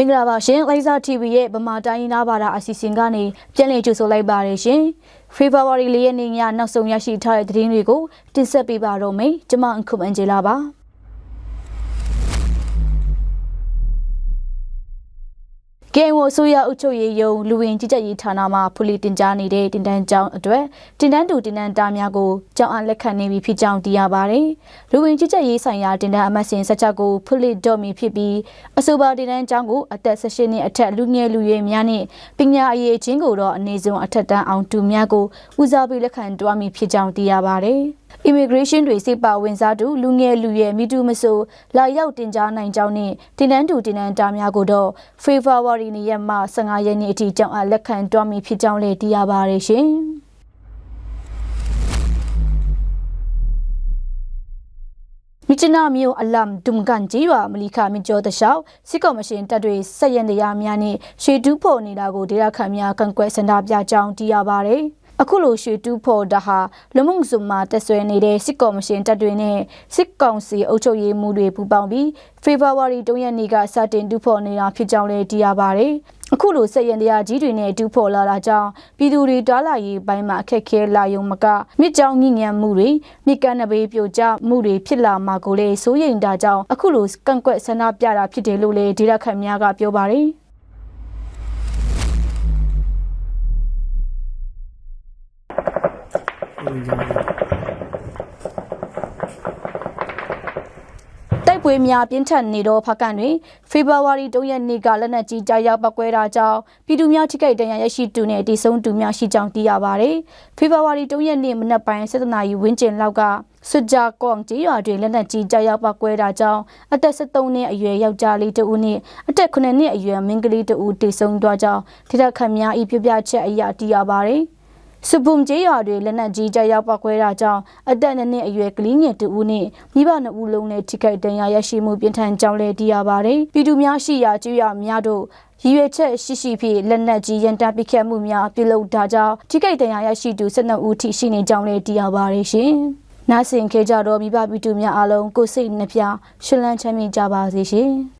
မင်္ဂလာပါရှင်လိုင်းစာ TV ရဲ့ဗမာတိုင်းနာဘာသာအစီအစဉ်ကနေပြန်လည်ကြိုဆိုလိုက်ပါရရှင်ဖေဖော်ဝါရီလရက်နေ့ညနောက်ဆုံးရရှိထားတဲ့သတင်းတွေကိုတင်ဆက်ပေးပါတော့မယ်ကျွန်မအခုအန်ဂျေလာပါကဲဝဆိုရအုပ်ချုပ်ရေးယုံလူဝင်ကြီးကြပ်ရေးဌာနမှဖူလီတင်ကြားနေတဲ့တင်တန်းကျောင်းအတွက်တင်တန်းတူတင်တန်းတာများကိုကျောင်းအားလက်ခံနေပြီဖြစ်ကြောင်းသိရပါတယ်။လူဝင်ကြီးကြပ်ရေးဆိုင်ရာတင်တန်းအမှတ်စဉ်16ကိုဖူလီဒေါ်မီဖြစ်ပြီးအဆိုပါတင်တန်းကျောင်းကိုအသက်18နှစ်အထက်လူငယ်လူရွယ်များနဲ့ပညာအရေးချင်းကိုတော့အနေဆုံးအထက်တန်းအောင်တူများကိုဦးစားပေးလက်ခံတွားမီဖြစ်ကြောင်းသိရပါတယ်။ Immigration တွေစိတ်ပါဝင်စားသူလူငယ်လူရွယ်မိတူမဆိုလာရောက်တင်ကြားနိုင်ကြောင်းနဲ့တင်တန်းတူတင်တန်းတာများကိုတော့ဖေဖော်ဝါရီနေ့မှ15ရက်နေ့အထိကျောင်းအားလက်ခံတွားမီဖြစ်ကြောင်းလည်းသိရပါတယ်ရှင်။မြစ်နာမျိုးအလမ်ဒုံကန်ကြီးရွာမလီခမြကျော်တလျှောက်စစ်ကော်မရှင်တပ်တွေဆက်ရန်တရားများနဲ့ရှေတူးဖို့နေတာကိုဒေသခံများကန့်ကွက်စန္ဒပြကြောင်းသိရပါတယ်။အခုလိုရွှေတူဖို့ဒါဟာလူမှုစုံမှာတက်ဆွဲနေတဲ့စစ်ကော်မရှင်တပ်တွေနဲ့စစ်ကောင်စီအုပ်ချုပ်ရေးမှုတွေပူးပေါင်းပြီးဖေဖော်ဝါရီ3ရက်နေ့ကစတင်တူဖို့နေတာဖြစ်ကြောင်းလည်းသိရပါတယ်။အခုလိုဆက်ရန်တရားကြီးတွေနဲ့တူဖို့လာတာကြောင့်ပြည်သူတွေတွာလာရေးပိုင်းမှာအခက်ခဲလာယုံမကမြစ်ကြောင်းညဉ့်ညံမှုတွေမြစ်ကမ်းနဘေးပြိုကျမှုတွေဖြစ်လာမှာကိုလည်းစိုးရိမ်တာကြောင့်အခုလိုကန့်ကွက်ဆန္ဒပြတာဖြစ်တယ်လို့လည်းဒေသခံများကပြောပါတယ်။တိုက်ပွဲများပြင်းထန်နေတော့ဖကန်တွင်ဖေဖော်ဝါရီ3ရက်နေ့ကလက်နက်ကြီးကြားရောက်ပောက်ကွဲတာကြောင့်ပြည်သူများထိခိုက်ဒဏ်ရာရရှိသူနဲ့တိစုံသူများရှိကြောင်းသိရပါတယ်။ဖေဖော်ဝါရီ3ရက်နေ့မနက်ပိုင်း7:00 နာရီဝန်းကျင်လောက်ကစွကြကောင်ကျေးရွာတွင်လက်နက်ကြီးကြားရောက်ပောက်ကွဲတာကြောင့်အသက်73နှစ်အရွယ်ယောက်ျားလေးတဦးနဲ့အသက်9နှစ်အရွယ်မိန်းကလေးတဦးတိစုံသွားကြောင်းဒေသခံများ၏ပြပြချက်အရသိရပါတယ်။စုပုံကျေးရွာတွေလက်နက်ကြီးကြားရောက်ပောက်ကွဲတာကြောင့်အသက်2နှစ်အရွယ်ကလေးငယ်2ဦးနဲ့မိဘ2ဦးလုံးနဲ့ထိခိုက်ဒဏ်ရာရရှိမှုပြင်းထန်ကြောင်းလည်းသိရပါတယ်။ပြည်သူများရှိရာကျေးရွာများတို့ရည်ရွယ်ချက်ရှိရှိဖြင့်လက်နက်ကြီးရန်တပစ်ခတ်မှုများပြုလုပ်တာကြောင့်ထိခိုက်ဒဏ်ရာရရှိသူ12ဦးထိရှိနေကြောင်းလည်းသိရပါတယ်ရှင်။နားဆင်ခဲ့ကြတော့မိဘပြည်သူများအားလုံးကိုယ်စိတ်နှပြရှင်လန်းချမ်းမြေ့ကြပါစေရှင်။